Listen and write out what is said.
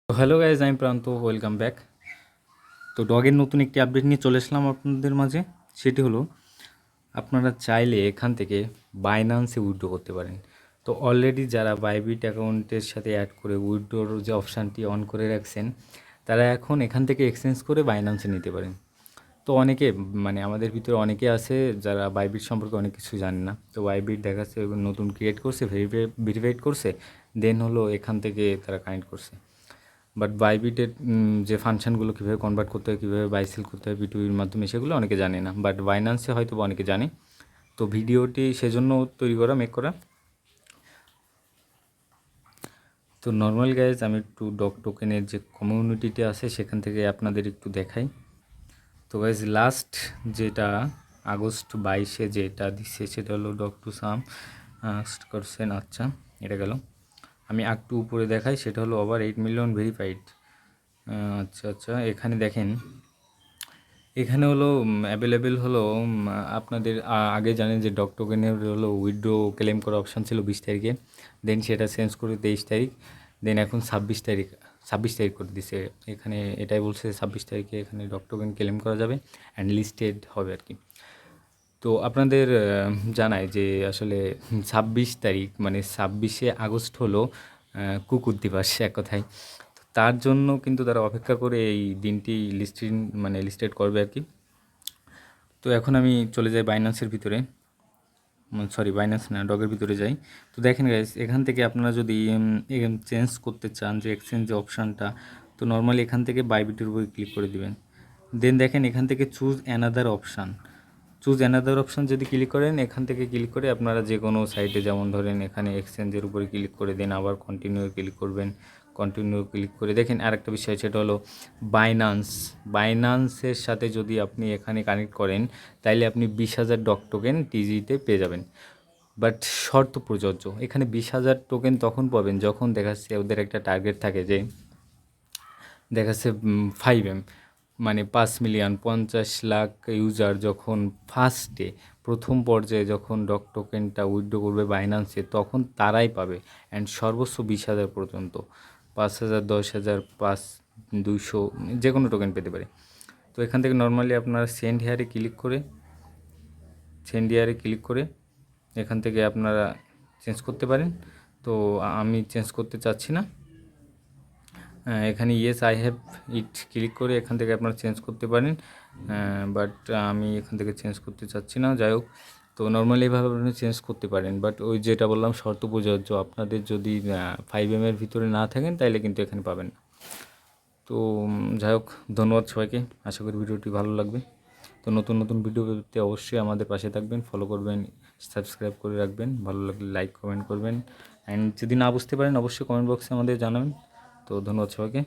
তো hello guys, আমি প্রান্ত, ওয়েলকাম ব্যাক। তো ডগের নতুন একটি আপডেট নিয়ে চলে আসলাম আপনাদের মাঝে। সেটি হলো, আপনারা চাইলে এখান থেকে বাইন্যান্সে উইথড্র করতে পারেন। তো অলরেডি যারা বাইবিট অ্যাকাউন্টের সাথে অ্যাড করে উইথড্রোর যে অপশানটি অন করে রাখছেন, তারা এখন এখান থেকে এক্সচেঞ্জ করে বাইন্যান্সে নিতে পারেন। তো অনেকে আমাদের ভিতরে অনেকে আছে যারা বাইবিট সম্পর্কে অনেক কিছু জানে না। তো বাইবিট দেখাচ্ছে নতুন ক্রিয়েট করছে, ভেরিফাইড করছে, দেন হলো এখান থেকে তারা কানেক্ট করছে। বাট বাইবিটের যে ফাংশানগুলো কীভাবে কনভার্ট করতে হয়, কীভাবে বাই সেল করতে হয় বিটুবির মাধ্যমে, সেগুলো অনেকে জানে না। বাট বাইন্যান্সে হয়তো বা অনেকে জানে। তো ভিডিওটি সেজন্য তৈরি করা, মেক করা। তো নর্মাল গাইজ, আমি একটু ডগ টোকেনের যে কমিউনিটিটা আছে সেখান থেকে আপনাদের একটু দেখাই। তো গাইজ, লাস্ট যেটা আগস্ট 22-এ যেটা দিচ্ছে সেটা হলো ডগ টু সাম করছেন। আচ্ছা, এটা গেল। আমি একটু উপরে দেখাই, সেটা হলো ওভার 8 মিলিয়ন ভেরিফাইড। আচ্ছা, এখানে দেখেন, এখানে হলো অ্যাভেলেবেল হলো আপনাদের আগে জানেন যে ডগ টোকেনের হলো উইথড্রো ক্লেম করা অপশান ছিল 20 তারিখে, দেন সেটা চেঞ্জ করে 23 তারিখ, দেন এখন 26 তারিখ করে দিছে। এখানে এটাই বলছে 26 তারিখে এখানে ডগ টোকেন ক্লেম করা যাবে অ্যান্ড লিস্টেড হবে আর কি। তো আপনাদের জানায় যে আসলে 26 তারিখ 26শে আগস্ট হলো কুকুর দিবস এক কথায়। তো তার জন্য কিন্তু তারা অপেক্ষা করে এই দিনটি লিস্টেড করবে আর কি। তো এখন আমি চলে যাই বাইন্যান্সের ভিতরে, বাইন্যান্স না, ডগের ভিতরে যাই। তো দেখেন গাইস, এখান থেকে আপনারা যদি চেঞ্জ করতে চান যে এক্সচেঞ্জ যে অপশানটা, তো নর্মালি এখান থেকে বাইবিটের উপরে ক্লিক করে দিবেন। দেন দেখেন এখান থেকে চুজ অ্যানাদার অপশান যদি ক্লিক করেন, এখান থেকে ক্লিক করে আপনারা যে কোনো সাইটে, যেমন ধরেন এখানে এক্সচেঞ্জের উপরে ক্লিক করে দেন, আবার কন্টিনিউ ক্লিক করবেন। কন্টিনিউ ক্লিক করে দেখেন আরেকটা বিষয়, সেটা হলো বাইন্যান্সের সাথে যদি আপনি এখানে কানেক্ট করেন, তাইলে আপনি 20,000 ডগ টোকেন টিজিতে পেয়ে যাবেন। বাট শর্ত প্রযোজ্য, এখানে 20,000 টোকেন তখন পাবেন যখন দেখাচ্ছে ওদের একটা টার্গেট থাকে যে দেখাচ্ছে 5M, 5 মিলিয়ন 50 লাখ ইউজার যখন প্রথম পর্যায়ে যখন ডগ টোকেনটা উইথড্র করবে বাইন্যান্সে, তখন তারাই পাবে। অ্যান্ড সর্বোচ্চ 20,000 পর্যন্ত, 5,000, 10,000, 200 যে কোনো টোকেন পেতে পারে। তো এখান থেকে নর্মালি আপনারা সেন্ড হেয়ারে ক্লিক করে এখান থেকে আপনারা চেঞ্জ করতে পারেন। তো আমি চেঞ্জ করতে চাচ্ছি না, এখানে yes I have it click করে এখান থেকে আপনারা চেঞ্জ করতে পারেন। বাট আমি এখান থেকে চেঞ্জ করতে চাচ্ছি না, যাই হোক। তো নর্মালি এভাবে আপনি চেঞ্জ করতে পারেন, বাট ওই যেটা বললাম শর্ত প্রযোজ্য, আপনাদের যদি 5M এর ভিতরে না থাকেন তাইলে কিন্তু এখানে পাবেন না। তো যাই হোক, ধন্যবাদ সবাইকে, আশা করি ভিডিওটি ভালো লাগবে। তো নতুন ভিডিও পেতে অবশ্যই আমাদের পাশে থাকবেন, ফলো করবেন, সাবস্ক্রাইব করে রাখবেন, ভালো লাগলে লাইক কমেন্ট করবেন। অ্যান্ড যদি না বুঝতে পারেন অবশ্যই কমেন্ট বক্সে আমাদের জানাবেন। তো ধন্যবাদ সবাইকে।